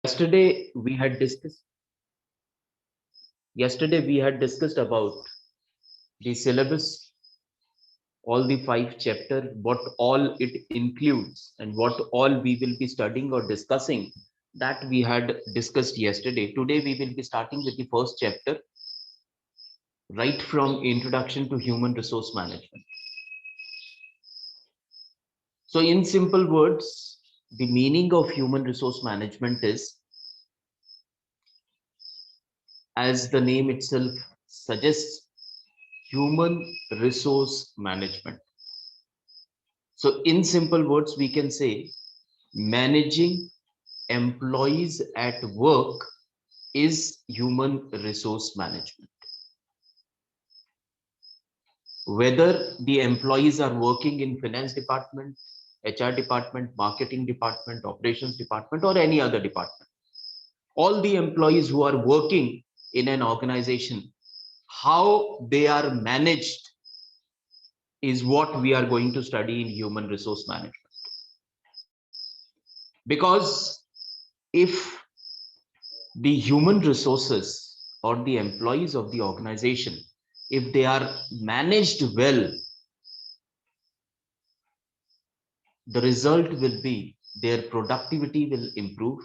yesterday we had discussed yesterday we had discussed about the syllabus, all the five chapter, what all it includes and what all we will be studying or discussing. That we had discussed yesterday. Today we will be starting with the first chapter, right from introduction to human resource management. So in simple words, the meaning of human resource management is, as the name itself suggests, human resource management. So in simple words, we can say managing employees at work is human resource management. Whether the employees are working in finance department, HR department, marketing department, operations department, or any other department, all the employees who are working in an organization, how they are managed is what we are going to study in human resource management. Because if the human resources or the employees of the organization, if they are managed well, the result will be their productivity will improve,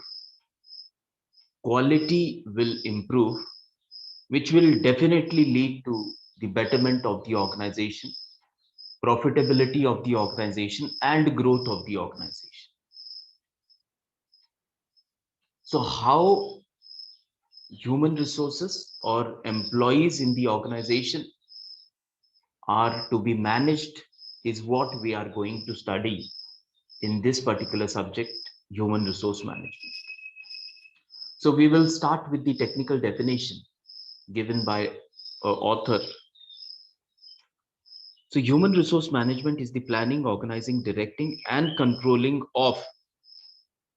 quality will improve, which will definitely lead to the betterment of the organization, profitability of the organization, and growth of the organization. So how human resources or employees in the organization are to be managed is what we are going to study in this particular subject, human resource management. So we will start with the technical definition given by author. So human resource management is the planning, organizing, directing, and controlling of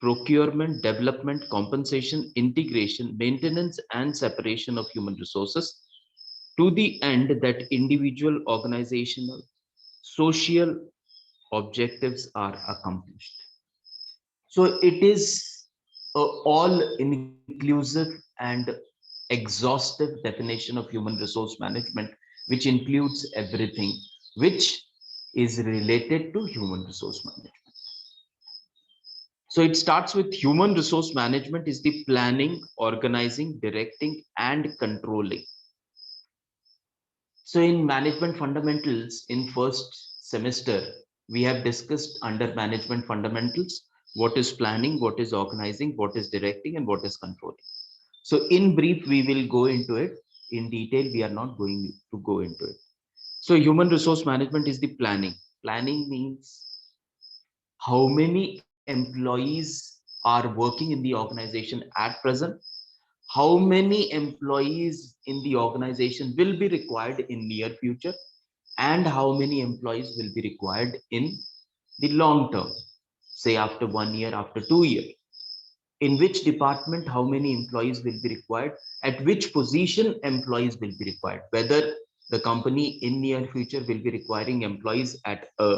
procurement, development, compensation, integration, maintenance, and separation of human resources to the end that individual, organizational, social objectives are accomplished. So it is a all inclusive and exhaustive definition of human resource management, which includes everything which is related to human resource management. So it starts with human resource management is the planning, organizing, directing, and controlling. So in management fundamentals in first semester, we have discussed under management fundamentals what is planning, what is organizing, what is directing, and what is controlling. So in brief, we will go into it. In detail, we are not going to go into it. So human resource management is the planning. Planning means how many employees are working in the organization at present, how many employees in the organization will be required in near future, and how many employees will be required in the long term, say after 1 year, after 2 years. In which department how many employees will be required, at which position employees will be required, whether the company in near future will be requiring employees at a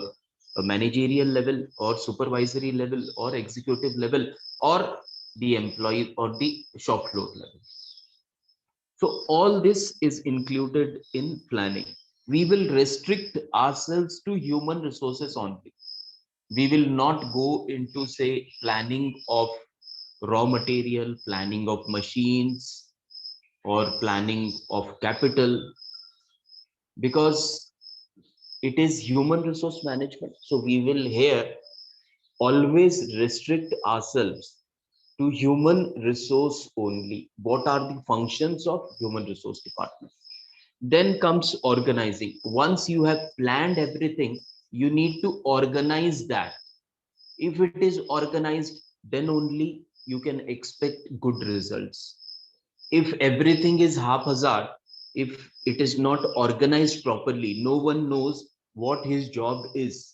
managerial level or supervisory level or executive level, or the employee or the shop floor level. So all this is included in planning. We will restrict ourselves to human resources only. We will not go into say planning of raw material, planning of machines, or planning of capital, because it is human resource management. So we will here always restrict ourselves to human resource only. What are the functions of human resource department? Then comes organizing. Once you have planned everything, you need to organize that. If it is organized, then only you can expect good results. If everything is haphazard, if it is not organized properly, no one knows what his job is.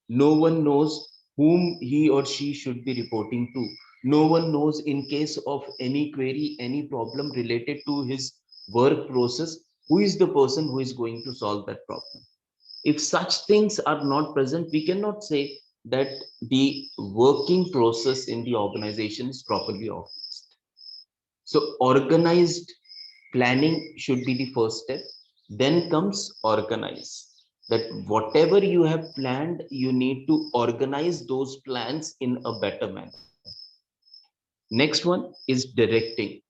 No one knows whom he or she should be reporting to. No one knows in case of any query, any problem related to his work process, who is the person who is going to solve that problem. If such things are not present, we cannot say that the working process in the organization is properly organized. So organized planning should be the first step. Then comes organize, that whatever you have planned, you need to organize those plans in a better manner. Next one is directing.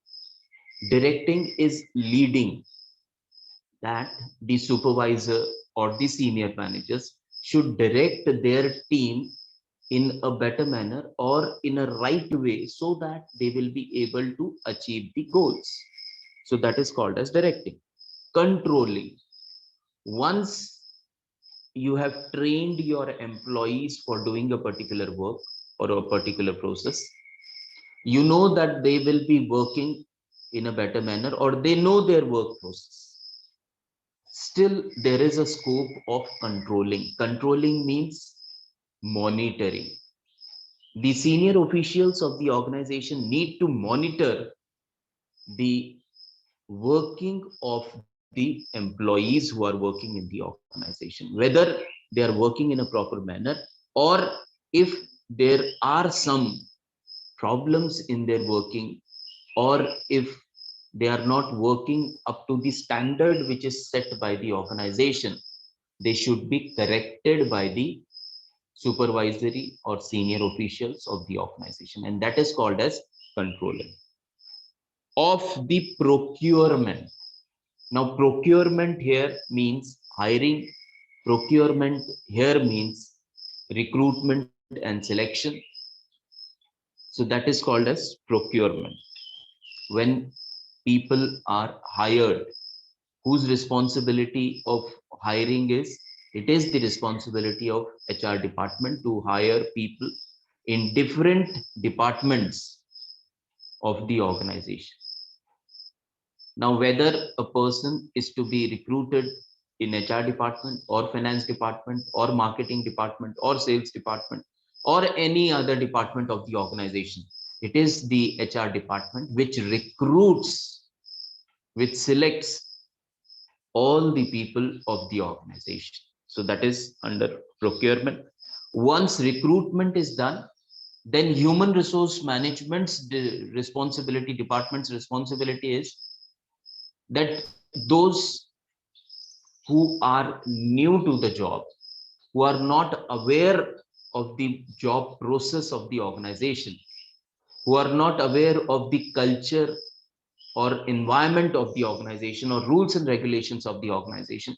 Directing is leading, that the supervisor or the senior managers should direct their team in a better manner or in a right way, so that they will be able to achieve the goals. So that is called as directing. Controlling. Once you have trained your employees for doing a particular work or a particular process, you know that they will be working in a better manner, or they know their work process. Still, there is a scope of controlling. Controlling means monitoring. The senior officials of the organization need to monitor the working of the employees who are working in the organization, whether they are working in a proper manner, or if there are some problems in their working, or if they are not working up to the standard which is set by the organization, they should be corrected by the supervisory or senior officials of the organization, and that is called as controlling. Of the procurement. Now, procurement here means hiring. Procurement here means recruitment and selection. So that is called as procurement. When people are hired, whose responsibility of hiring is, it is the responsibility of HR department to hire people in different departments of the organization. Now, whether a person is to be recruited in HR department or finance department or marketing department or sales department or any other department of the organization, it is the HR department which recruits, which selects all the people of the organization. So that is under procurement. Once recruitment is done, then human resource management's responsibility, department's responsibility is that those who are new to the job, who are not aware of the job process of the organization, who are not aware of the culture or environment of the organization or rules and regulations of the organization,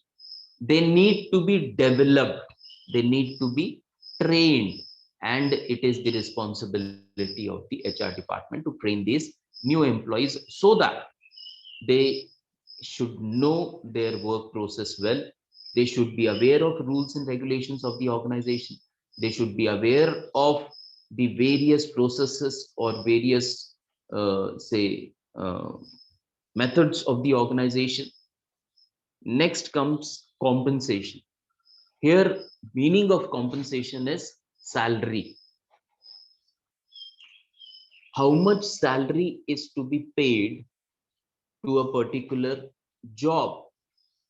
they need to be developed, they need to be trained, and it is the responsibility of the HR department to train these new employees so that they should know their work process well. They should be aware of rules and regulations of the organization. They should be aware of the various processes or various, say, methods of the organization. Next comes compensation. Here, meaning of compensation is salary. How much salary is to be paid to a particular job,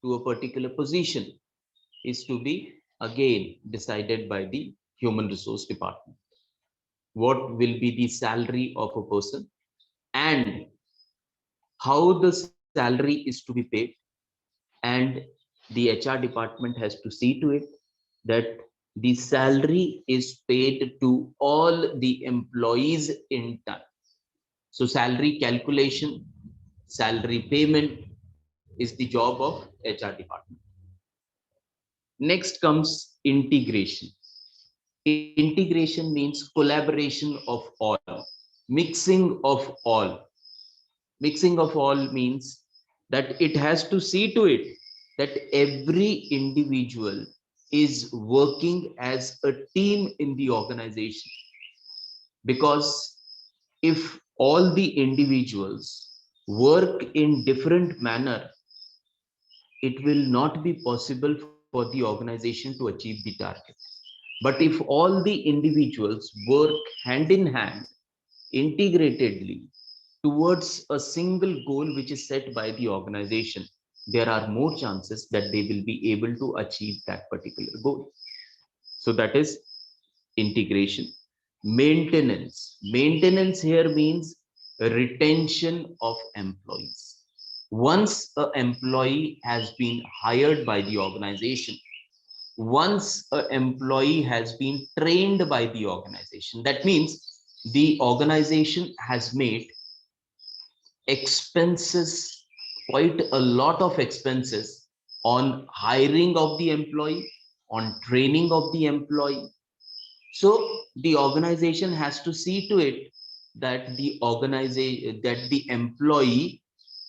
to a particular position, is to be again decided by the human resource department. What will be the salary of a person and how the salary is to be paid, and the HR department has to see to it that the salary is paid to all the employees in turn. So salary calculation, salary payment is the job of HR department. Next comes integration. Integration means collaboration of all, mixing of all. Mixing of all means that it has to see to it that every individual is working as a team in the organization. Because if all the individuals work in different manner, it will not be possible for the organization to achieve the target. But if all the individuals work hand in hand, integratedly, towards a single goal which is set by the organization, there are more chances that they will be able to achieve that particular goal. So that is integration. Maintenance. Maintenance here means retention of employees. Once an employee has been hired by the organization, once an employee has been trained by the organization, that means the organization has made expenses, quite a lot of expenses on hiring of the employee, on training of the employee. So the organization has to see to it that the employee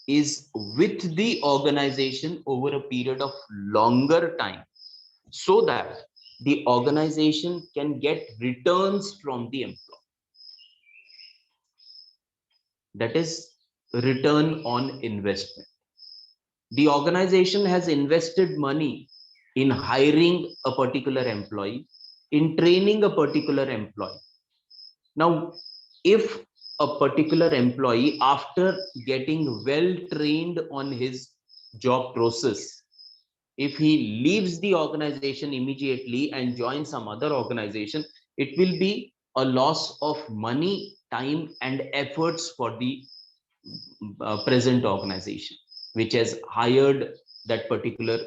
is with the organization over a period of longer time, so that the organization can get returns from the employee. That is return on investment. The organization has invested money in hiring a particular employee, in training a particular employee. Now, if a particular employee, after getting well trained on his job process, if he leaves the organization immediately and joins some other organization, it will be a loss of money, time, and efforts for the present organization, which has hired that particular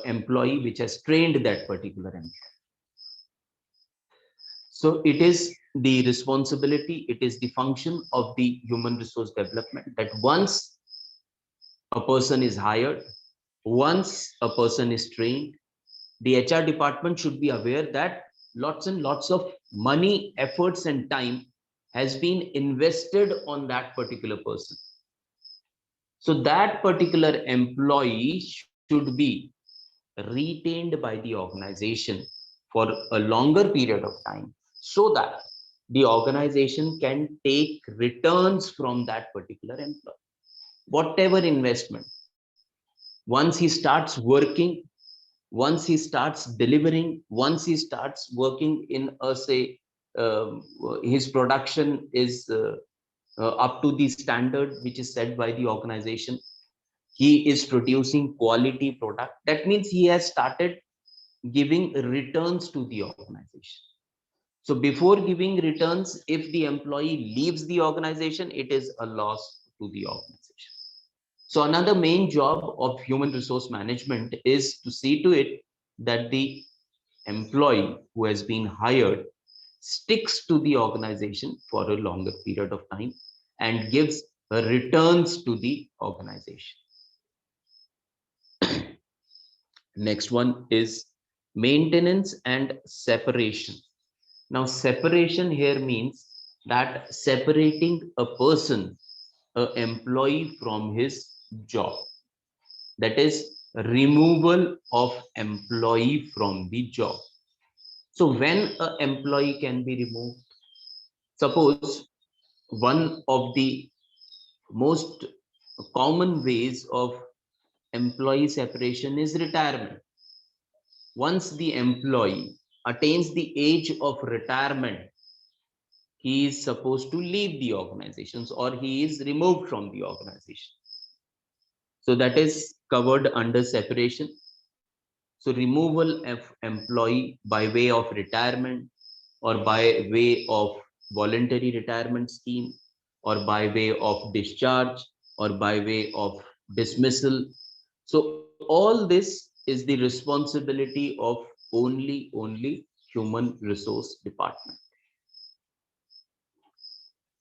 employee, which has trained that particular employee. So it is the responsibility, it is the function of the human resource development that once a person is hired, once a person is trained, the HR department should be aware that lots and lots of money, efforts, and time has been invested on that particular person. So that particular employee should be retained by the organization for a longer period of time, so that the organization can take returns from that particular employee. Whatever investment, once he starts working, once he starts delivering, once he starts working in a say, his production is up to the standard which is set by the organization, he is producing quality product, that means he has started giving returns to the organization. So before giving returns, if the employee leaves the organization, it is a loss to the organization. So another main job of human resource management is to see to it that the employee who has been hired sticks to the organization for a longer period of time and gives returns to the organization. Next one is maintenance and separation. Now, separation here means that separating a person, an employee from his job. That is removal of employee from the job. So when an employee can be removed, suppose one of the most common ways of employee separation is retirement. Once the employee attains the age of retirement, he is supposed to leave the organizations or he is removed from the organization. So that is covered under separation. So removal of employee by way of retirement or by way of voluntary retirement scheme or by way of discharge or by way of dismissal. So all this is the responsibility of only human resource department.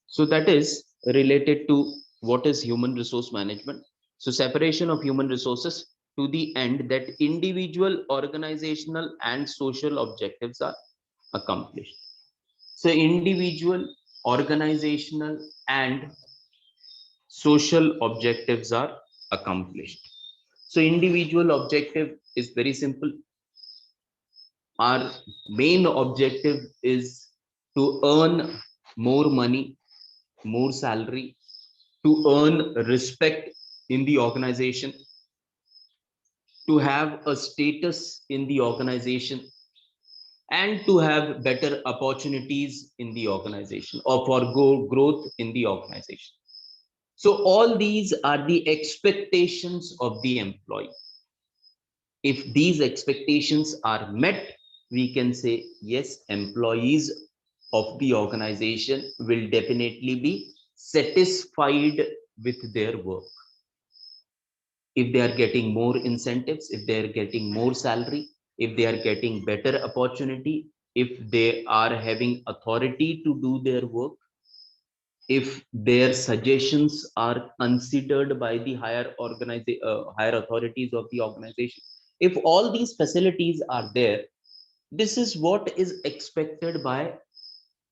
So that is related to what is human resource management. So separation of human resources to the end that individual, organizational, and social objectives are accomplished. So individual, organizational, and social objectives are accomplished. So individual objective is very simple. Our main objective is to earn more money, more salary, to earn respect in the organization, to have a status in the organization, and to have better opportunities in the organization or for growth in the organization. So all these are the expectations of the employee. If these expectations are met, we can say, yes, employees of the organization will definitely be satisfied with their work. If they are getting more incentives, if they are getting more salary, if they are getting better opportunity, if they are having authority to do their work, if their suggestions are considered by the higher authorities of the organization, if all these facilities are there, this is what is expected by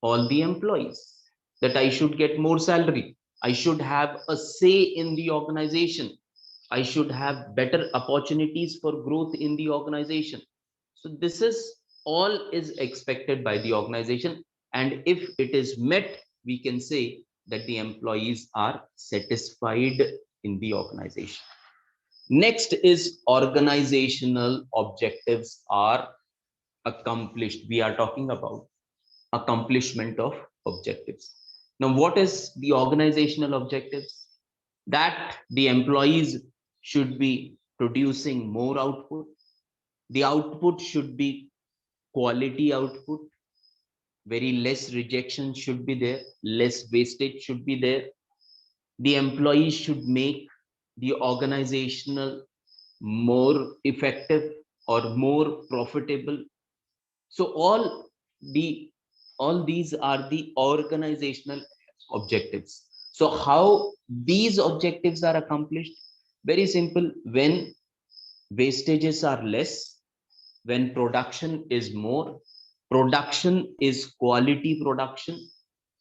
all the employees, that I should get more salary, I should have a say in the organization, I should have better opportunities for growth in the organization. So this is all is expected by the organization. And if it is met, we can say that the employees are satisfied in the organization. Next is organizational objectives are accomplished. We are talking about accomplishment of objectives. Now, what is the organizational objectives? That the employees should be producing more output. The output should be quality output. Very less rejection should be there. Less wastage should be there. The employees should make the organizational more effective or more profitable. So the all these are the organizational objectives. So how these objectives are accomplished? Very simple. When wastages are less, when production is more, production is quality production,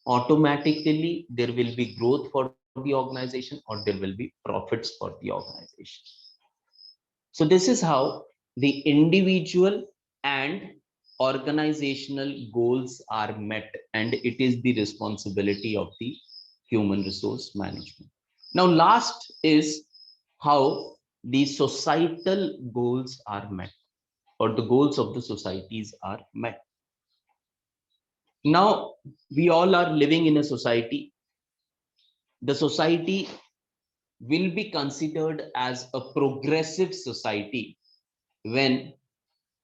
automatically there will be growth for the organization or there will be profits for the organization. So this is how the individual and organizational goals are met, and it is the responsibility of the human resource management. Now, last is how the societal goals are met, or the goals of the societies are met. Now, we all are living in a society. The society will be considered as a progressive society when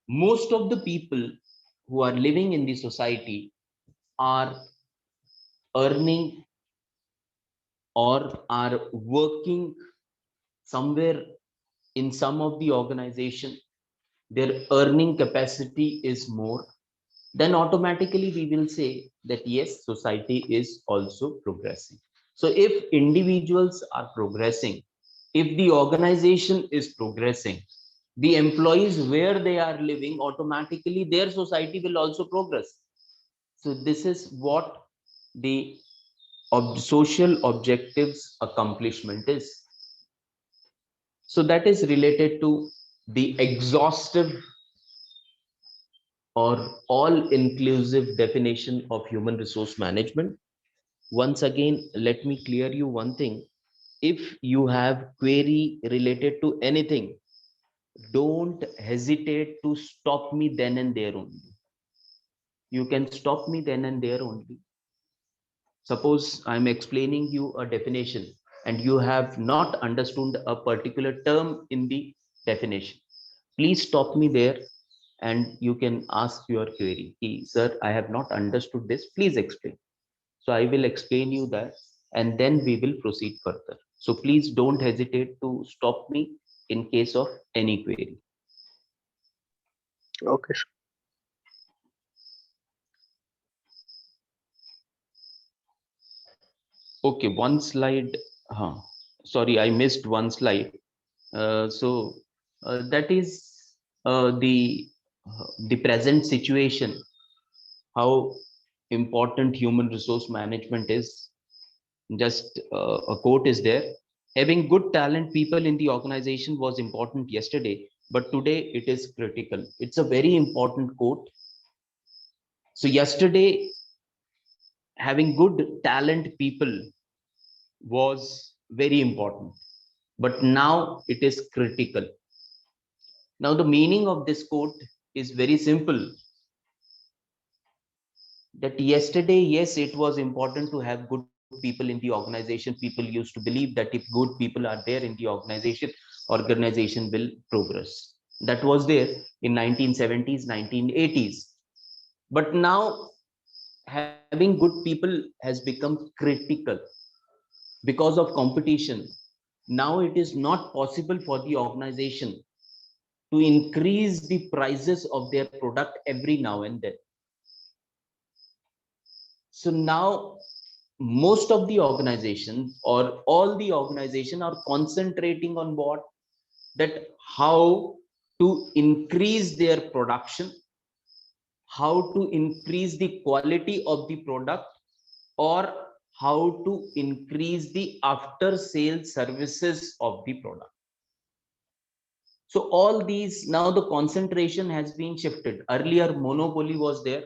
most of the people who are living in the society are earning or are working somewhere in some of the organization, their earning capacity is more, then automatically we will say that yes, society is also progressing. So if individuals are progressing, if the organization is progressing, the employees where they are living, automatically their society will also progress. So this is what the social objectives accomplishment is. So that is related to the exhaustive or all inclusive definition of human resource management. Once again, let me clear you one thing. If you have query related to anything, don't hesitate to stop me then and there only. You can stop me then and there only. Suppose I'm explaining you a definition and you have not understood a particular term in the definition. Please stop me there and you can ask your query. Sir, I have not understood this. Please explain. So I will explain you that and then we will proceed further. So please don't hesitate to stop me in case of any query. Okay, sir. Okay, one slide. Sorry, I missed one slide. That is the present situation, how important human resource management is. Just a quote is there: having good talent people in the organization was important yesterday, but today it is critical. It's a very important quote. So yesterday, having good talent people was very important, but now it is critical. Now the meaning of this quote is very simple, that yesterday, yes, it was important to have good people in the organization. People used to believe that if good people are there in the organization will progress. That was there in 1970s, 1980s. But now having good people has become critical. because of competition, now it is not possible for the organization to increase the prices of their product every now and then. So now most of the organizations or all the organization are concentrating on what? That how to increase their production, how to increase the quality of the product, or how to increase the after sale services of the product. So all these, now the concentration has been shifted. Earlier monopoly was there,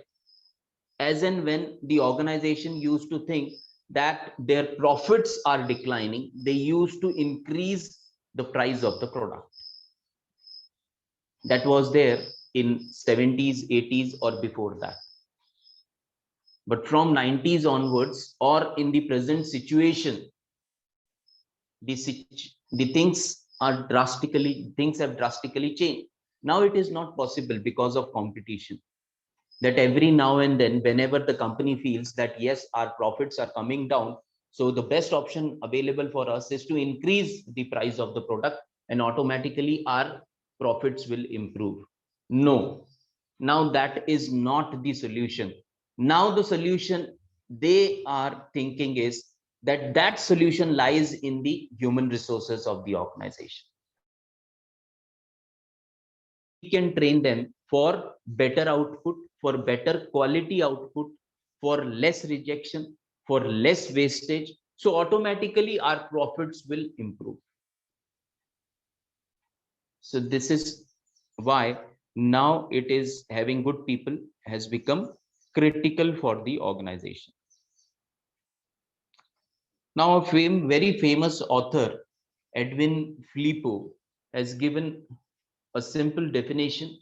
as and when the organization used to think that their profits are declining, they used to increase the price of the product. That was there in 70s, 80s, or before that. But from 90s onwards, or in the present situation, the things have drastically changed. Now it is not possible because of competition, that every now and then, whenever the company feels that yes, our profits are coming down, so the best option available for us is to increase the price of the product, and automatically our profits will improve. No, now that is not the solution. Now the solution they are thinking is that that solution lies in the human resources of the organization. We can train them for better output, for better quality output, for less rejection, for less wastage. So automatically our profits will improve. So this is why now it is having good people has become critical for the organization. Now a very famous author, Edwin Filippo, has given a simple definition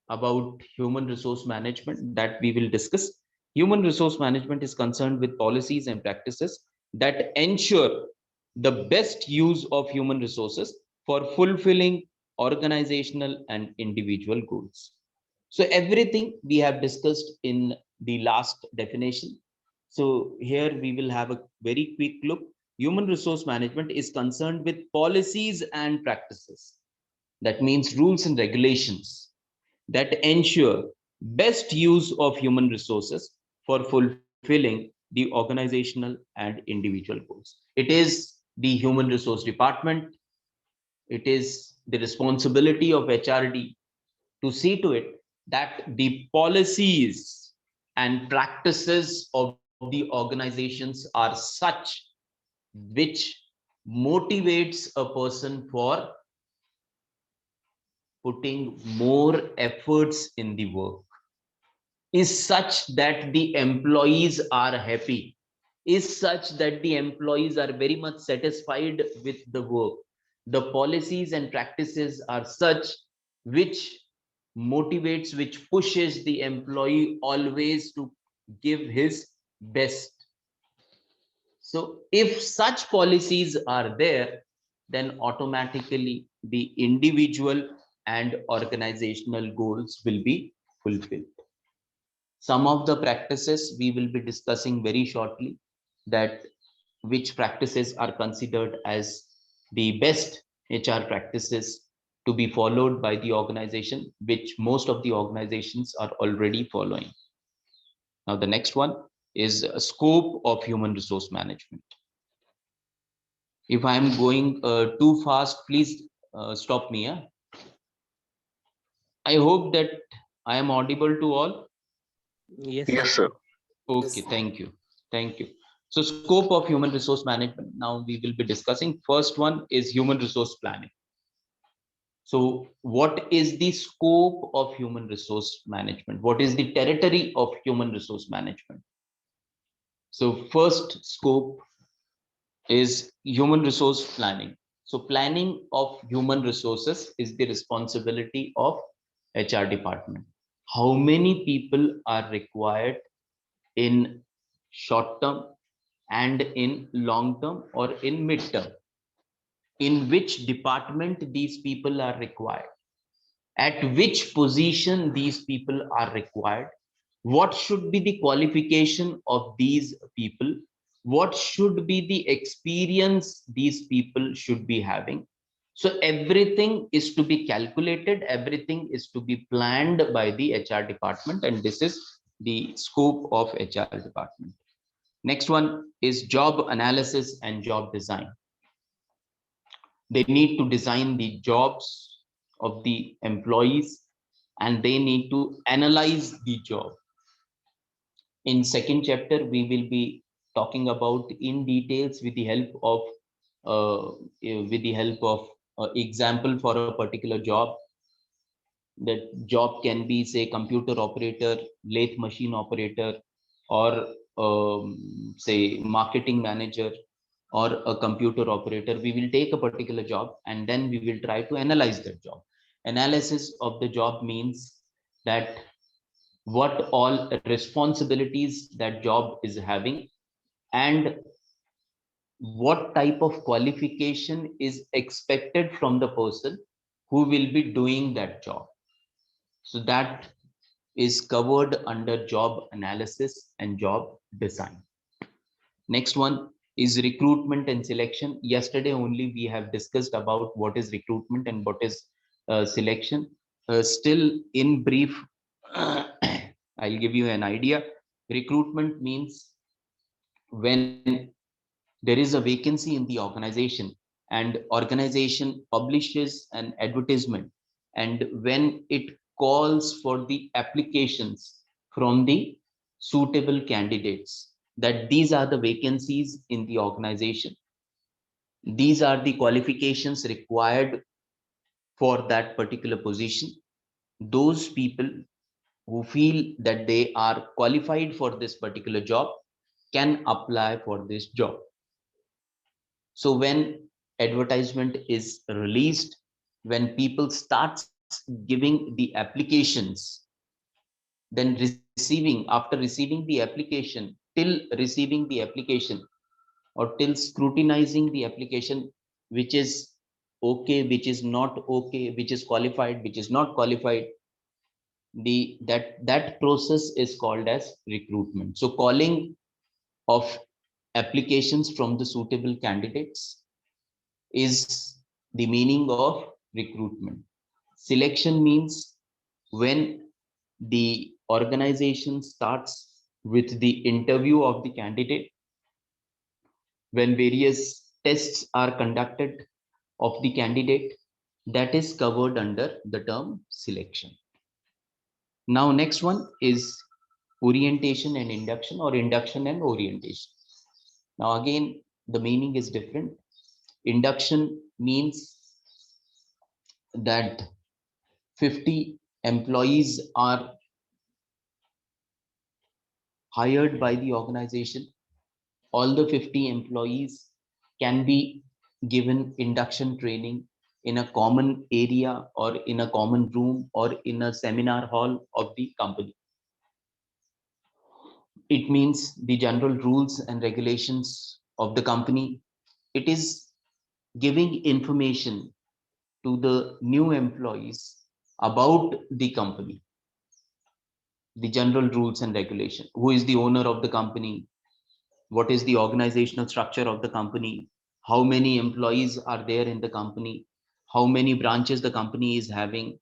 about human resource management that we will discuss. Human resource management is concerned with policies and practices that ensure the best use of human resources for fulfilling organizational and individual goals. So everything we have discussed in the last definition. So here we will have a very quick look. Human resource management is concerned with policies and practices. That means rules and regulations that ensure best use of human resources for fulfilling the organizational and individual goals. It is the human resource department, it is the responsibility of HRD to see to it that the policies and practices of the organizations are such which motivates a person for putting more efforts in the work, is such that the employees are happy, is such that the employees are very much satisfied with the work. The policies and practices are such which motivates, which pushes the employee always to give his best. So if such policies are there, then automatically the individual and organizational goals will be fulfilled. Some of the practices we will be discussing very shortly, that which practices are considered as the best HR practices to be followed by the organization, which most of the organizations are already following. Now, the next one is a scope of human resource management. If I am going too fast, please stop me. I hope that I am audible to all. Yes, sir. Okay, thank you. Thank you. So scope of human resource management, now we will be discussing. First one is human resource planning. So what is the scope of human resource management? What is the territory of human resource management? So first scope is human resource planning. So planning of human resources is the responsibility of HR department. How many people are required in short term and in long term or in mid term? In which department these people are required? At which position these people are required? What should be the qualification of these people? what should be the experience these people should be having. So everything is to be calculated, everything is to be planned by the HR department, and this is the scope of HR department. Next one is job analysis and job design. They need to design the jobs of the employees, and they need to analyze the job. In second chapter, we will be talking about in details with the help of example for a particular job. That job can be, say, computer operator, lathe machine operator, or say marketing manager, or a computer operator. We will take a particular job and then we will try to analyze that job. Analysis of the job means that what all responsibilities that job is having, and what type of qualification is expected from the person who will be doing that job. So that is covered under job analysis and job design. Next one is recruitment and selection. Yesterday only we have discussed about what is recruitment and what is selection. Still in brief, I'll give you an idea. Recruitment means when there is a vacancy in the organization and organization publishes an advertisement, and when it calls for the applications from the suitable candidates, that these are the vacancies in the organization, these are the qualifications required for that particular position, those people who feel that they are qualified for this particular job can apply for this job. So when advertisement is released, when people start giving the applications, then after receiving the application, till receiving the application, or till scrutinizing the application, which is okay, which is not okay, which is qualified, which is not qualified, that process is called as recruitment. So calling of applications from the suitable candidates is the meaning of recruitment. Selection means when the organization starts with the interview of the candidate, when various tests are conducted of the candidate, that is covered under the term selection. Now, next one is orientation and induction, or induction and orientation. Now, again, the meaning is different. Induction means that 50 employees are hired by the organization. All the 50 employees can be given induction training in a common area, or in a common room, or in a seminar hall of the company. It means the general rules and regulations of the company. It is giving information to the new employees about the company, the general rules and regulation, who is the owner of the company, what is the organizational structure of the company, how many employees are there in the company, how many branches the company is having.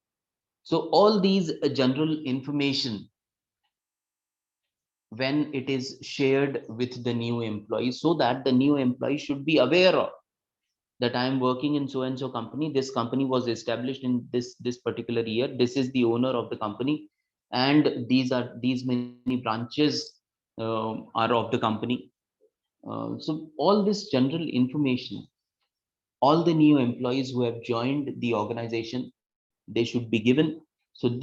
So all these general information, when it is shared with the new employee, so that the new employee should be aware of that I am working in so and so company, this company was established in this particular year, this is the owner of the company, and these many branches are of the company. So all this general information, all the new employees who have joined the organization, they should be given. So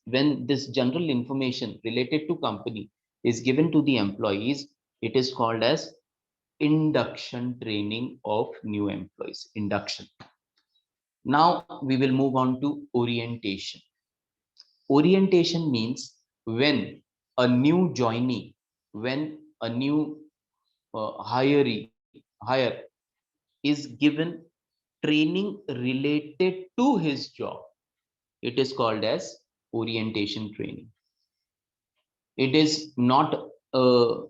when this general information related to company is given to the employees, it is called as induction training of new employees, induction. Now we will move on to orientation. Orientation means when a new joinee, when a new hire is given training related to his job, it is called as orientation training. It is not a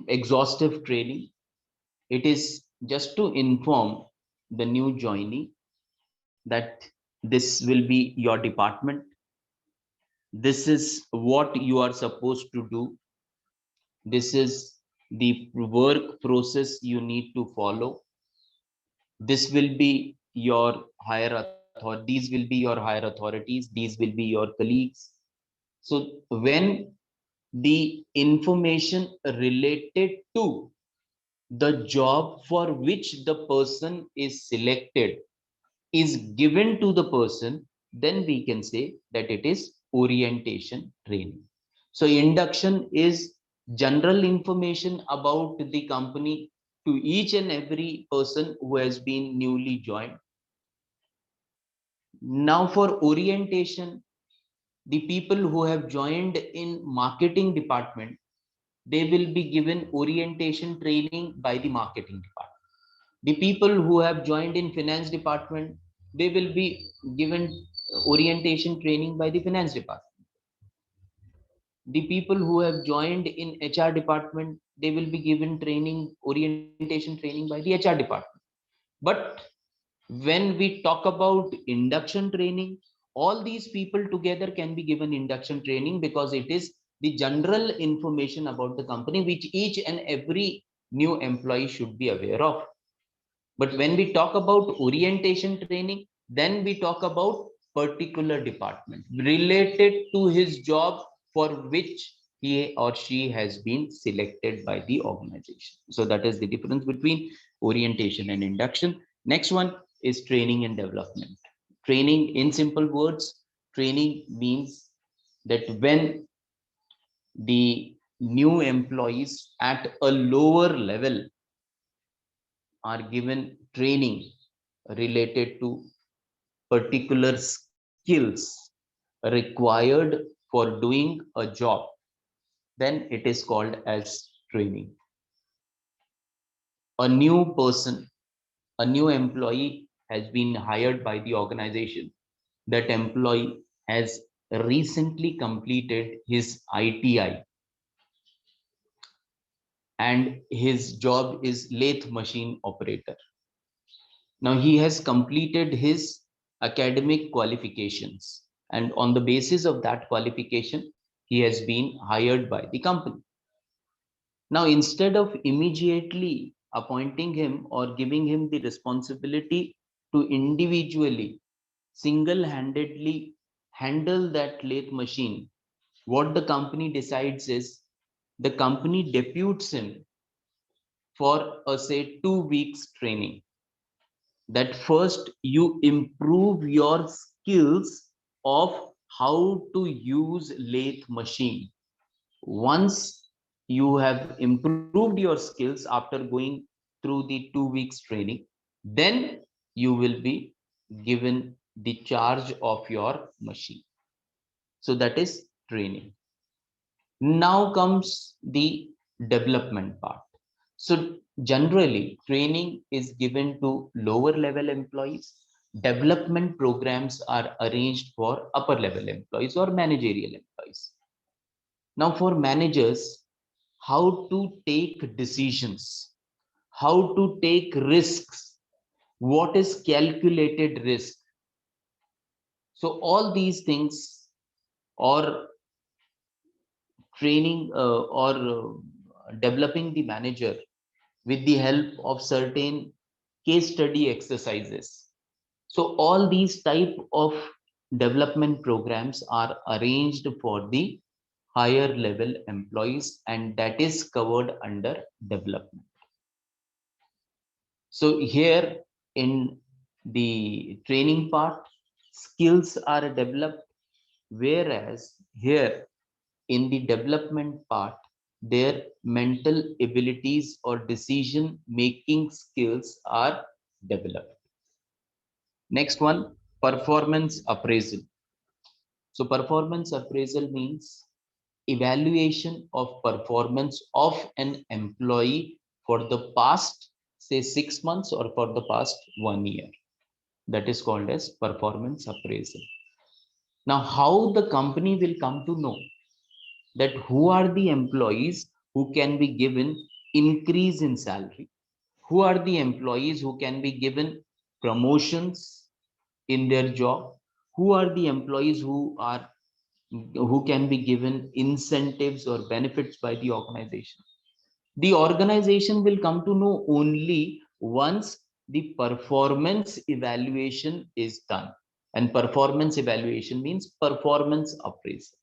exhaustive training. It is just to inform the new joinee that this will be your department. This is what you are supposed to do. This is the work process you need to follow. This will be your higher authority. These will be your higher authorities. These will be your colleagues. So when the information related to the job for which the person is selected is given to the person, then we can say that it is orientation training. So induction is general information about the company to each and every person who has been newly joined. Now for orientation, the people who have joined in marketing department, they will be given orientation training by the marketing department. The people who have joined in finance department, they will be given orientation training by the finance department. The people who have joined in HR department, they will be given training, orientation training by the HR department. But when we talk about induction training, all these people together can be given induction training because it is the general information about the company which each and every new employee should be aware of. But when we talk about orientation training, then we talk about particular department related to his job for which he or she has been selected by the organization. So that is the difference between orientation and induction. Next one is training and development. Training, in simple words, training means that when the new employees at a lower level are given training related to particular skills required for doing a job, then it is called as training. A new person, a new employee has been hired by the organization. That employee has recently completed his ITI and his job is lathe machine operator. Now he has completed his academic qualifications, and on the basis of that qualification, he has been hired by the company. Now, instead of immediately appointing him or giving him the responsibility to individually, single-handedly handle that lathe machine, what the company decides is the company deputes him for a say 2 weeks training, that first you improve your skills of how to use lathe machine. Once you have improved your skills after going through the 2 weeks training, then you will be given the charge of your machine. So that is training. Now comes the development part. So generally, training is given to lower level employees. Development programs are arranged for upper level employees or managerial employees. Now, for managers, how to take decisions, how to take risks, what is calculated risk. So all these things, or training or developing the manager with the help of certain case study exercises. So all these type of development programs are arranged for the higher level employees, and that is covered under development. So here in the training part, skills are developed, whereas here in the development part, their mental abilities or decision making skills are developed. Next one, performance appraisal. So performance appraisal means evaluation of performance of an employee for the past, say, 6 months or for the past 1 year. That is called as performance appraisal. Now, how the company will come to know that who are the employees who can be given increase in salary? Who are the employees who can be given promotions in their job? Who are the employees who can be given incentives or benefits by the organization? The organization will come to know only once the performance evaluation is done. And performance evaluation means performance appraisal.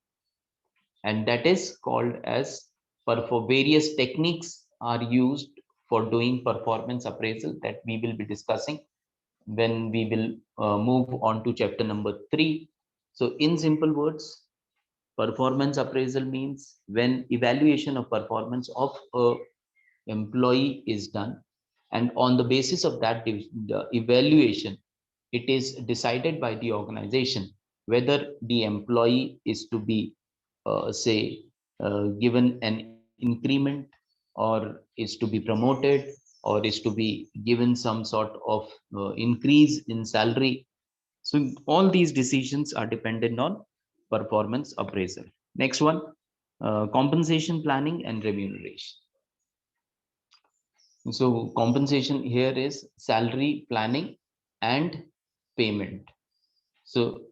And that is called as for various techniques are used for doing performance appraisal that we will be discussing when we will move on to chapter number 3. So in simple words, performance appraisal means when evaluation of performance of a employee is done, and on the basis of that the evaluation, it is decided by the organization whether the employee is to be say given an increment, or is to be promoted, or is to be given some sort of increase in salary. So all these decisions are dependent on performance appraisal. Next one, compensation planning and remuneration. So compensation here is salary planning and payment. So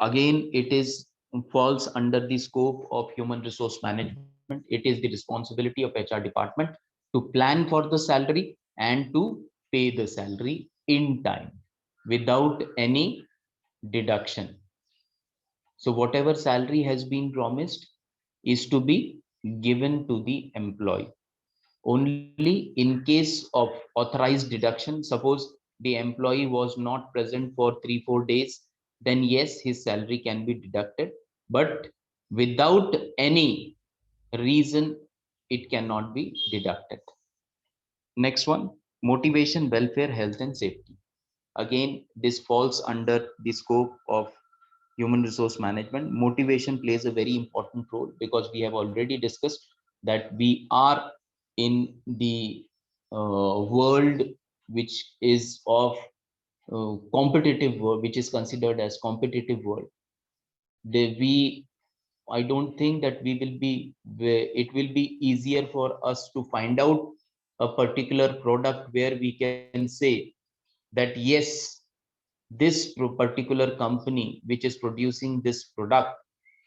again, it is falls under the scope of human resource management. It is the responsibility of HR department to plan for the salary and to pay the salary in time without any deduction. So whatever salary has been promised is to be given to the employee. Only in case of authorized deduction, suppose the employee was not present for 3-4 days, then yes, his salary can be deducted, but without any reason it cannot be deducted. Next one, motivation, welfare, health and safety. Again, this falls under the scope of human resource management. Motivation plays a very important role because we have already discussed that we are in the world which is of competitive world, which is considered as competitive world. We I don't think that it will be easier for us to find out a particular product where we can say that yes, this particular company which is producing this product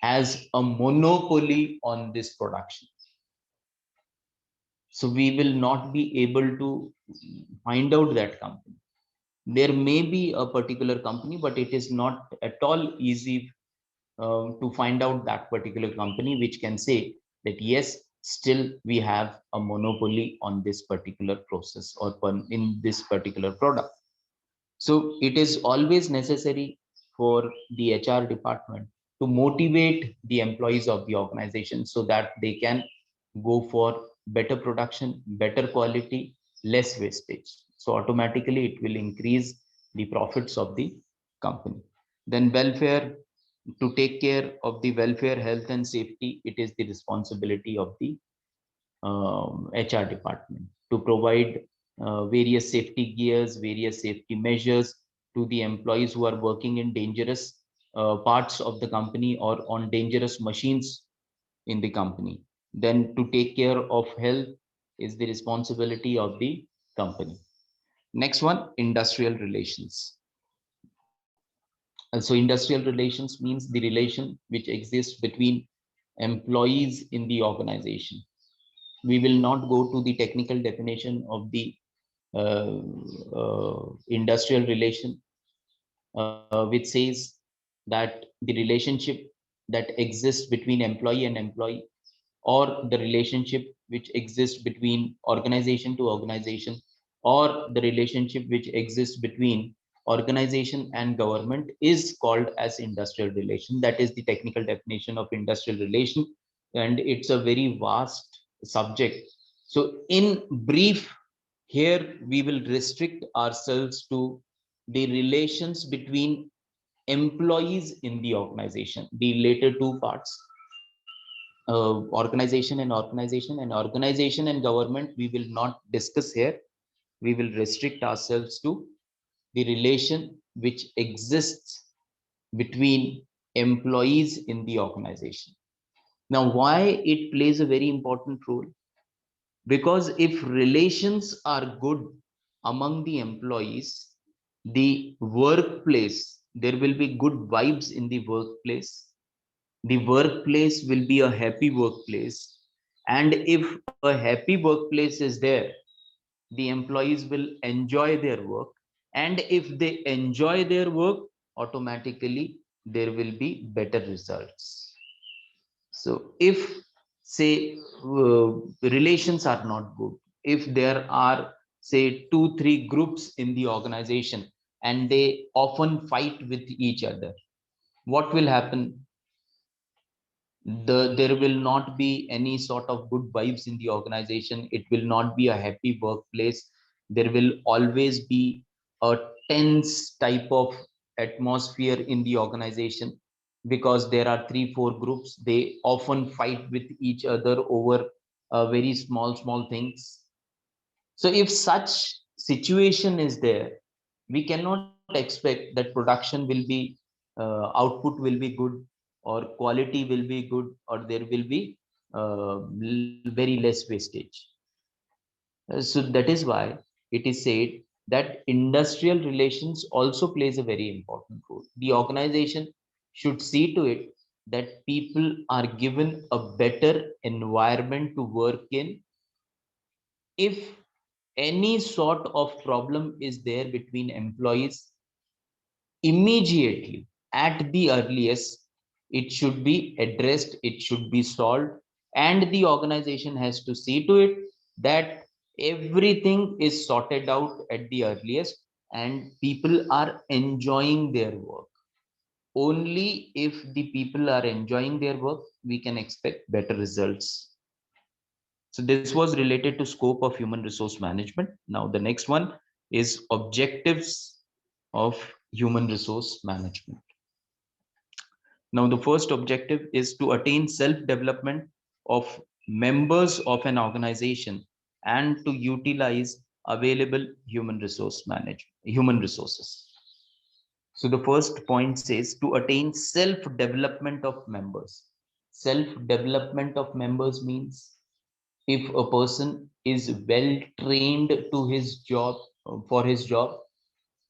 has a monopoly on this production. So we will not be able to find out that company. There may be a particular company, but it is not at all easy to find out that particular company which can say that yes, still we have a monopoly on this particular process or in this particular product. So it is always necessary for the HR department to motivate the employees of the organization so that they can go for better production, better quality, less wastage. So automatically it will increase the profits of the company. Then welfare, to take care of the welfare, health and safety, it is the responsibility of the HR department to provide various safety gears, various safety measures to the employees who are working in dangerous parts of the company or on dangerous machines in the company. Then to take care of health is the responsibility of the company. Next one, industrial relations. So industrial relations means the relation which exists between employees in the organization. We will not go to the technical definition of the industrial relation, which says that the relationship that exists between employee and employee, or the relationship which exists between organization to organization, or the relationship which exists between organization and government is called as industrial relation. That is the technical definition of industrial relation, and it's a very vast subject. So in brief, here we will restrict ourselves to the relations between employees in the organization. The later two parts, organization and government, we will not discuss here. We will restrict ourselves to the relation which exists between employees in the organization. Now, why it plays a very important role? Because if relations are good among the employees, the workplace, there will be good vibes in the workplace. The workplace will be a happy workplace. And if a happy workplace is there, the employees will enjoy their work. And if they enjoy their work, automatically there will be better results. So if, say, relations are not good, if there are, say, 2 3 groups in the organization and they often fight with each other, what will happen? There will not be any sort of good vibes in the organization. It will not be a happy workplace. There will always be a tense type of atmosphere in the organization, because there are 3 4 groups. They often fight with each other over very small things. So if such situation is there, we cannot expect that production will be, output will be good, or quality will be good, or there will be very less wastage. So that is why it is said that industrial relations also plays a very important role. The organization should see to it that people are given a better environment to work in. If any sort of problem is there between employees, immediately, at the earliest, it should be addressed, it should be solved, and the organization has to see to it that everything is sorted out at the earliest and people are enjoying their work. Only if the people are enjoying their work, we can expect better results. So this was related to scope of human resource management. Now the next one is objectives of human resource management. Now the first objective is to attain self-development of members of an organization and to utilize available human resources. So the first point says to attain self-development of members. Self-development of members means if a person is well trained to his job, for his job,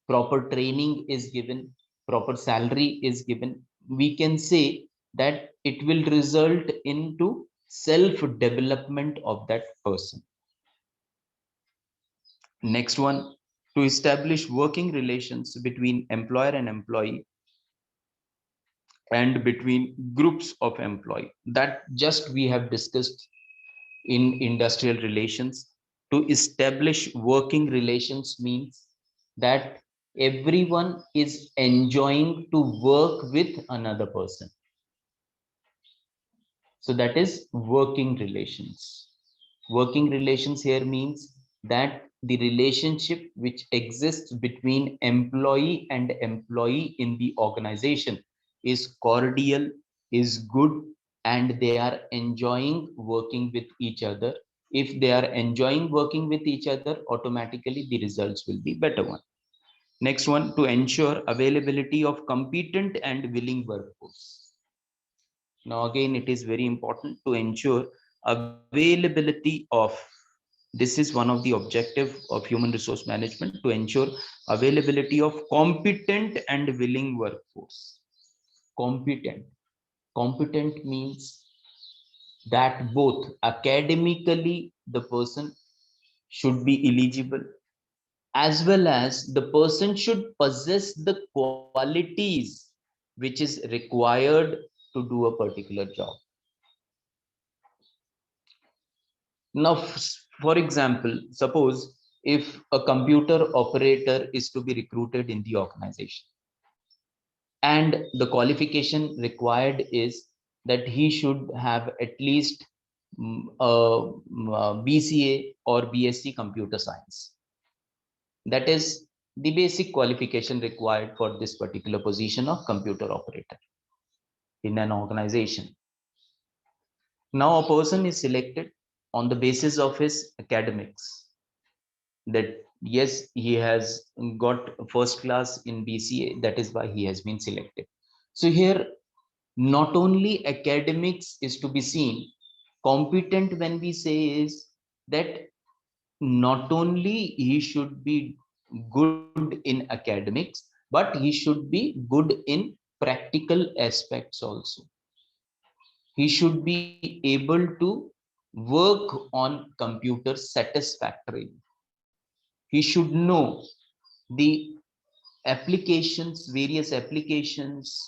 proper training is given, proper salary is given, we can say that it will result into self development of that person. Next one, to establish working relations between employer and employee and between groups of employee, that just we have discussed in industrial relations. To establish working relations means that everyone is enjoying to work with another person. So that is working relations. Working relations here means that the relationship which exists between employee and employee in the organization is cordial, is good, and they are enjoying working with each other. If they are enjoying working with each other, automatically the results will be better one. Next one, to ensure availability of competent and willing workforce. Now again, it is very important to ensure availability of, this is one of the objective of human resource management, to ensure availability of competent and willing workforce. Competent. Competent means that both academically the person should be eligible, as well as the person should possess the qualities which is required to do a particular job. Now, for example, suppose if a computer operator is to be recruited in the organization, and the qualification required is that he should have at least BCA or BSc computer science. That is the basic qualification required for this particular position of computer operator in an organization. Now a person is selected on the basis of his academics, that yes, he has got first class in BCA, that is why he has been selected. So here Not only academics is to be seen, competent when we say is that not only he should be good in academics, but he should be good in practical aspects also. He should be able to work on computers satisfactorily. He should know the applications, various applications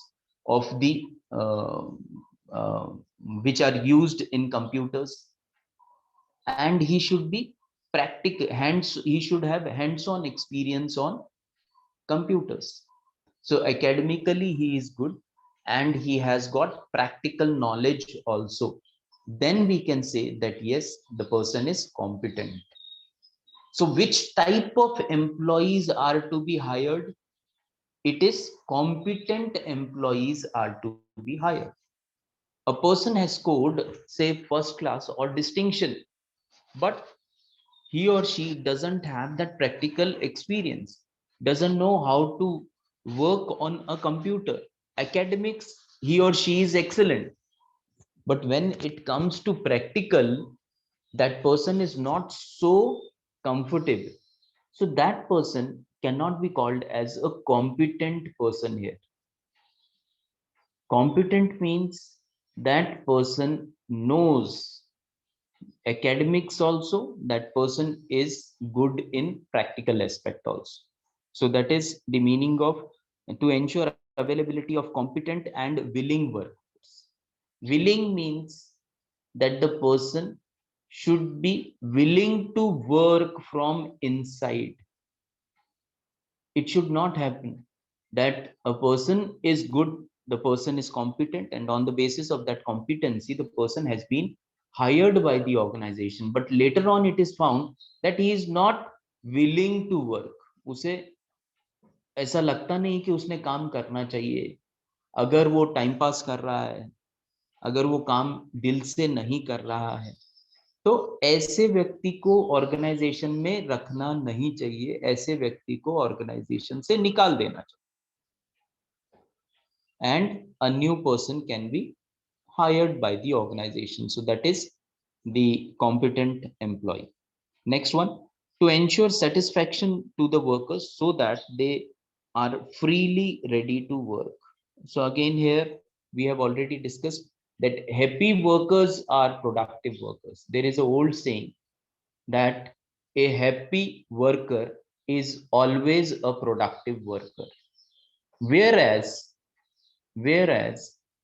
of the uh, which are used in computers, and he should be practical hands. He should have hands-on experience on computers. So academically he is good, and he has got practical knowledge also. Then we can say that yes, the person is competent. So which type of employees are to be hired? It is competent employees are to be hired. A person has scored, say, first class or distinction, but he or she doesn't have that practical experience, doesn't know how to work on a computer. Academics, he or she is excellent, but when it comes to practical, that person is not so comfortable. So that person cannot be called as a competent person here. Competent means that person knows academics also, that person is good in practical aspect also. So that is the meaning of to ensure availability of competent and willing workers. Willing means that the person should be willing to work from inside. It should not happen that a person is good, the person is competent, and on the basis of that competency, the person has been hired by the organization. But later on, it is found that he is not willing to work. उसे ऐसा लगता नहीं कि उसने काम करना चाहिए. अगर वो टाइम पास कर रहा है, अगर वो काम दिल से नहीं कर रहा है, तो ऐसे व्यक्ति को ऑर्गेनाइजेशन में रखना नहीं चाहिए. ऐसे व्यक्ति को ऑर्गेनाइजेशन से निकाल देना चाहिए. And a new person can be hired by the organization. So that is the competent employee. Next one, to ensure satisfaction to the workers so that they are freely ready to work. So again, here we have already discussed that happy workers are productive workers. There is an old saying that a happy worker is always a productive worker. Whereas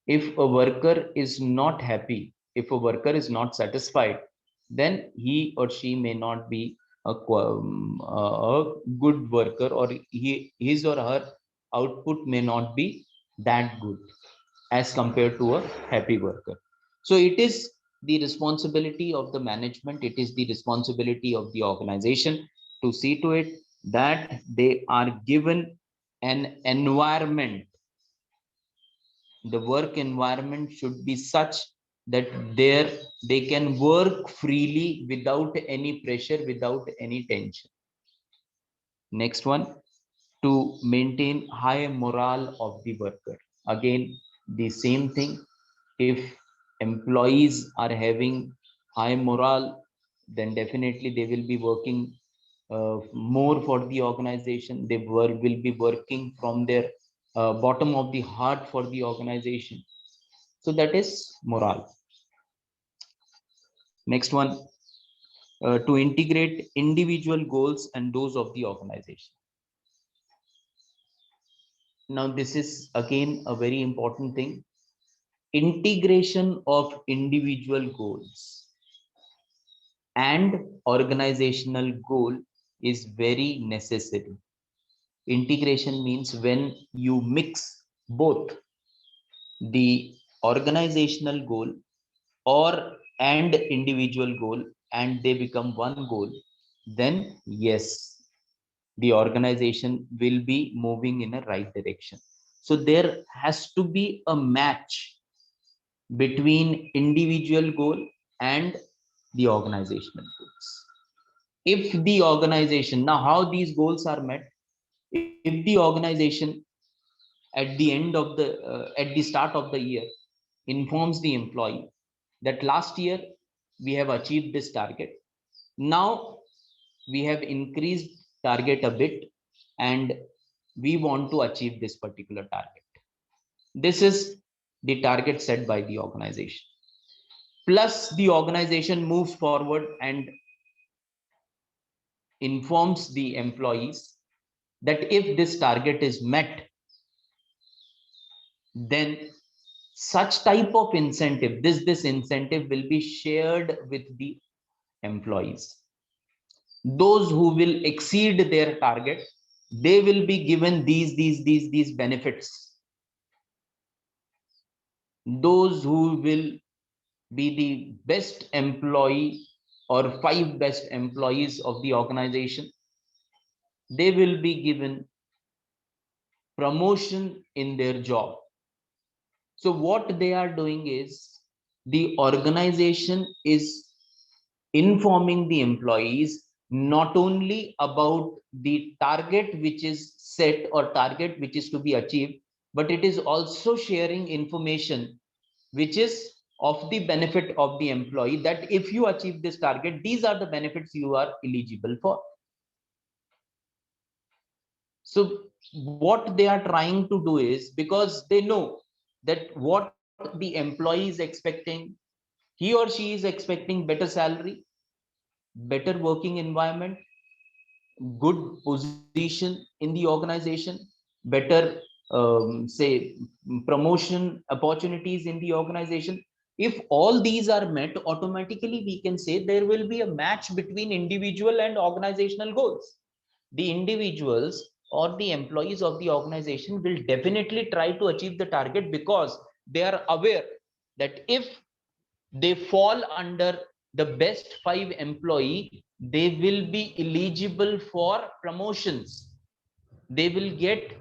if a worker is not happy, if a worker is not satisfied, then he or she may not be a good worker, or his or her output may not be that good as compared to a happy worker. So it is the responsibility of the management, it is the responsibility of the organization to see to it that they are given an environment. The work environment should be such that there they can work freely without any pressure, without any tension. Next one, to maintain high morale of the worker. Again, the same thing. If employees are having high morale, then definitely they will be working more for the organization. They will be working from their bottom of the heart for the organization. So that is morale. Next one, to integrate individual goals and those of the organization. Now this is again a very important thing. Integration of individual goals and organizational goal is very necessary. Integration means when you mix both the organizational goal or and individual goal, and they become one goal, then yes, the organization will be moving in a right direction. So there has to be a match between individual goal and the organizational goals. If the organization, now how these goals are met, if the organization at the end of the at the start of the year informs the employee that last year we have achieved this target. Now we have increased target a bit and we want to achieve this particular target. This is the target set by the organization. Plus, the organization moves forward and informs the employees that if this target is met, then such type of incentive, this incentive will be shared with the employees. Those who will exceed their target, they will be given these benefits. Those who will be the best employee or 5 best employees of the organization, they will be given promotion in their job. So what they are doing is the organization is informing the employees not only about the target which is set or target which is to be achieved, but it is also sharing information which is of the benefit of the employee, that if you achieve this target, these are the benefits you are eligible for. So what they are trying to do is, because they know that what the employee is expecting, he or she is expecting better salary, better working environment, good position in the organization, better say promotion opportunities in the organization. If all these are met, automatically we can say there will be a match between individual and organizational goals. The individuals or the employees of the organization will definitely try to achieve the target, because they are aware that if they fall under the best 5 employee, they will be eligible for promotions. They will get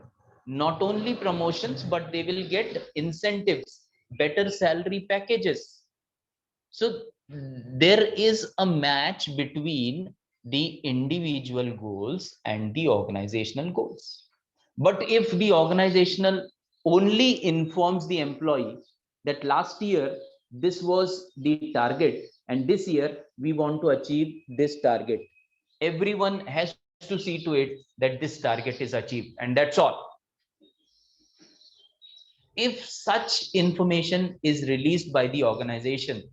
not only promotions, but they will get incentives, better salary packages. So there is a match between the individual goals and the organizational goals. But if the organizational only informs the employee that last year this was the target and this year we want to achieve this target, everyone has to see to it that this target is achieved, and that's all. If such information is released by the organization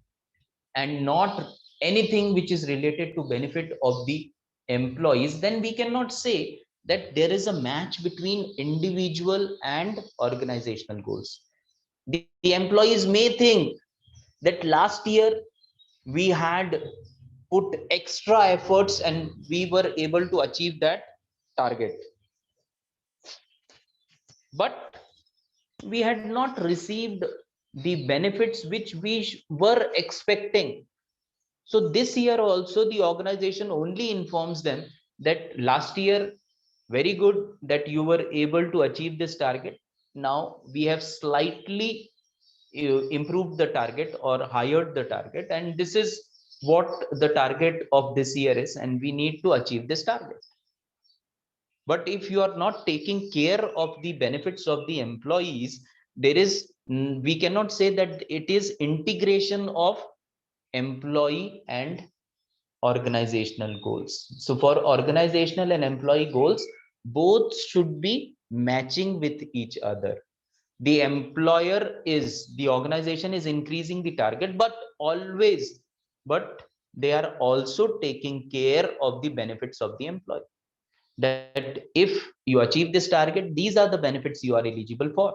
and not anything which is related to benefit of the employees, then we cannot say that there is a match between individual and organizational goals. The employees may think that last year we had put extra efforts and we were able to achieve that target, but we had not received the benefits which we were expecting. So this year also the organization only informs them that last year, very good that you were able to achieve this target. Now we have slightly improved the target or higher the target, and this is what the target of this year is, and we need to achieve this target. But if you are not taking care of the benefits of the employees, there is we cannot say that it is integration of employee and organizational goals. So for organizational and employee goals, both should be matching with each other. The employer is, the organization is increasing the target, but they are also taking care of the benefits of the employee. That if you achieve this target, these are the benefits you are eligible for.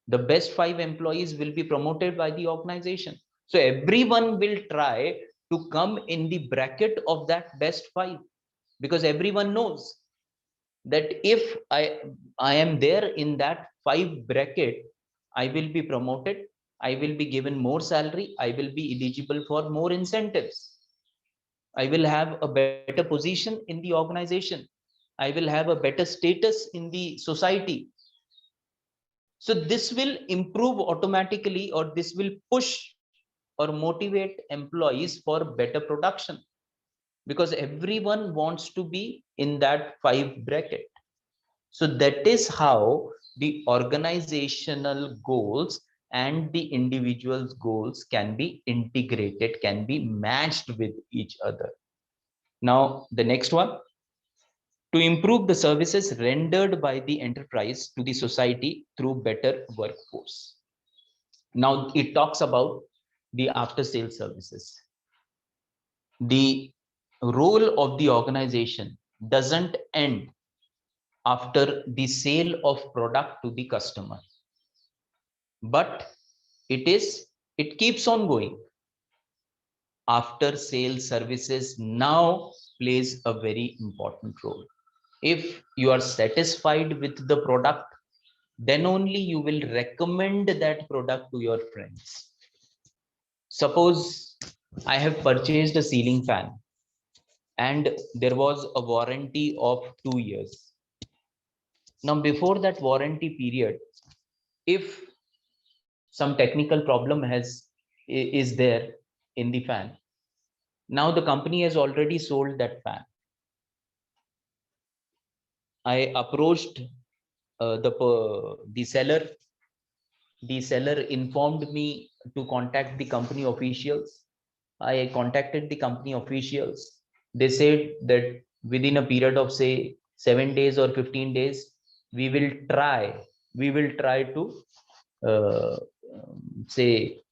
The best 5 employees will be promoted by the organization. So everyone will try to come in the bracket of that best 5, because everyone knows that if I am there in that 5 bracket, I will be promoted, I will be given more salary, I will be eligible for more incentives, I will have a better position in the organization, I will have a better status in the society. So this will improve automatically, or this will push or motivate employees for better production, because everyone wants to be in that 5 bracket. So that is how the organizational goals and the individual's goals can be integrated, can be matched with each other. Now, the next one, to improve the services rendered by the enterprise to the society through better workforce. Now, it talks about the after sales services. The role of the organization doesn't end after the sale of product to the customer, but it keeps on going. After sales services now plays a very important role. If you are satisfied with the product, then only you will recommend that product to your friends. Suppose I have purchased a ceiling fan and there was a warranty of 2 years. Now, before that warranty period, if some technical problem is there in the fan, now the company has already sold that fan. I approached the seller. The seller informed me to contact the company officials. I contacted the company officials. They said that within a period of say 7 days or 15 days, we will try to uh, say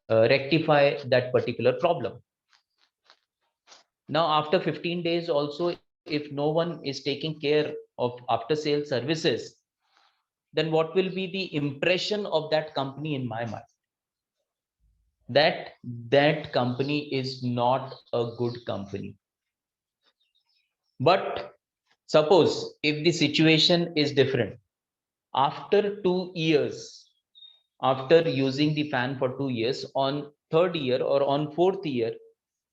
rectify that particular problem. Now, after 15 days also, if no one is taking care of after sales services, then what will be the impression of that company in my mind? That that company is not a good company. But suppose if the situation is different, after 2 years, after using the fan for 2 years, on third year or on fourth year,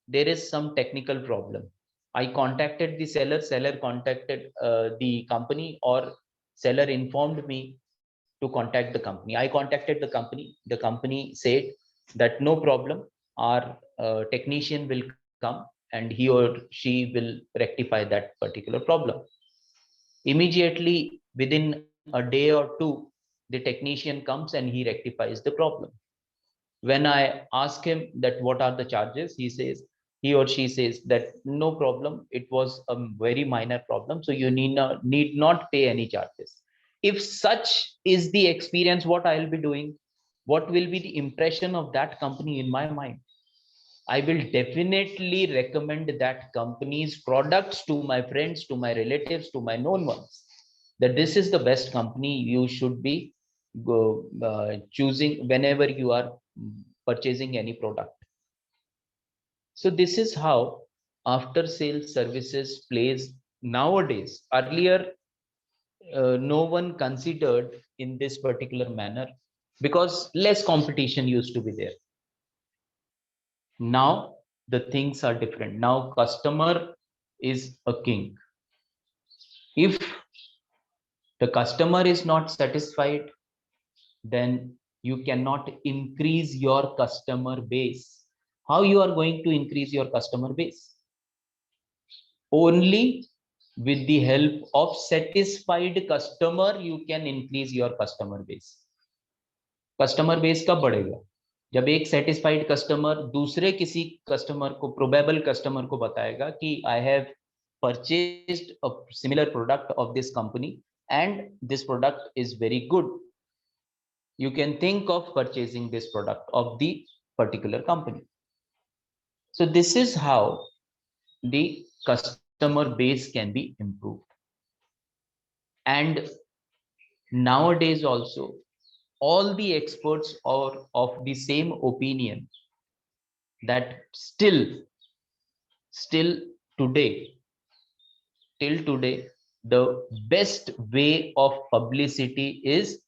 there is some technical problem. I contacted the seller contacted the company, or seller informed me to contact the company. I contacted the company said that no problem, our technician will come and he or she will rectify that particular problem. Immediately, within a day or two, the technician comes and he rectifies the problem. When I ask him that what are the charges, he or she says that no problem, it was a very minor problem, so you need not pay any charges. If such is the experience, what I'll be doing, what will be the impression of that company in my mind? I will definitely recommend that company's products to my friends, to my relatives, to my known ones, that this is the best company you should be choosing whenever you are purchasing any product. So this is how after sales services plays nowadays. Earlier, no one considered in this particular manner because less competition used to be there. Now the things are different. Now customer is a king. If the customer is not satisfied, then you cannot increase your customer base. How you are going to increase your customer base? Only with the help of satisfied customer you can increase your customer base. Customer base कब बढ़ेगा? जब एक satisfied customer दूसरे किसी customer को, probable customer को बताएगा कि I have purchased a similar product of this company and this product is very good. You can think of purchasing this product of the particular company. So this is how the customer base can be improved. And nowadays also, all the experts are of the same opinion that still today, till today, the best way of publicity is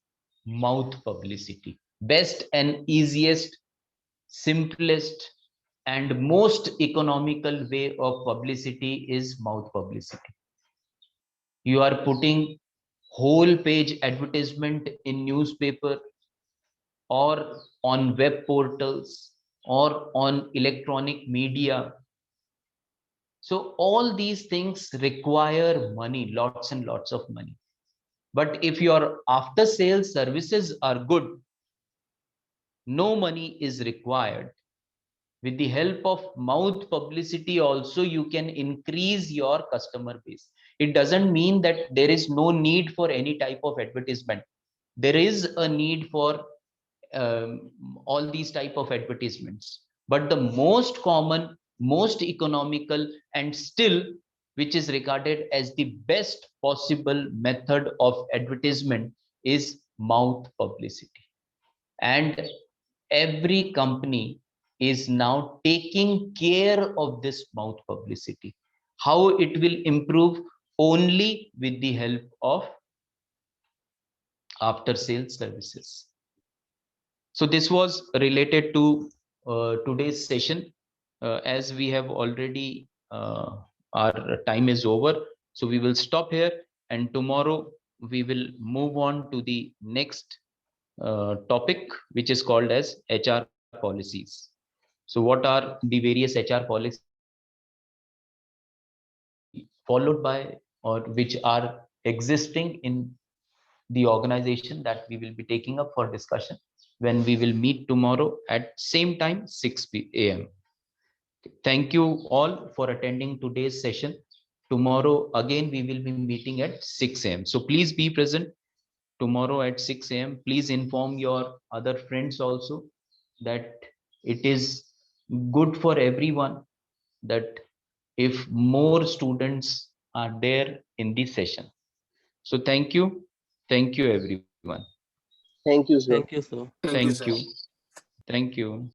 mouth publicity. Best and easiest, simplest, and most economical way of publicity is mouth publicity. You are putting whole page advertisement in newspaper or on web portals or on electronic media. So all these things require money, lots and lots of money. But if your after sales services are good, no money is required. With the help of mouth publicity also, you can increase your customer base. It doesn't mean that there is no need for any type of advertisement. There is a need for all these type of advertisements, but the most common, most economical, and still which is regarded as the best possible method of advertisement is mouth publicity. And every company is now taking care of this mouth publicity. How it will improve? Only with the help of after sales services. So this was related to today's session. As we have already, our time is over, so we will stop here, and tomorrow we will move on to the next topic, which is called as HR policies. So what are the various HR policies followed by, or which are existing in the organization, that we will be taking up for discussion when we will meet tomorrow at same time, 6 a.m. Thank you all for attending today's session. Tomorrow again we will be meeting at 6 a.m. So please be present tomorrow at 6 a.m. Please inform your other friends also that it is good for everyone that if more students are there in this session. So thank you everyone. Thank you, sir. Thank you, sir. Thank you. Thank you.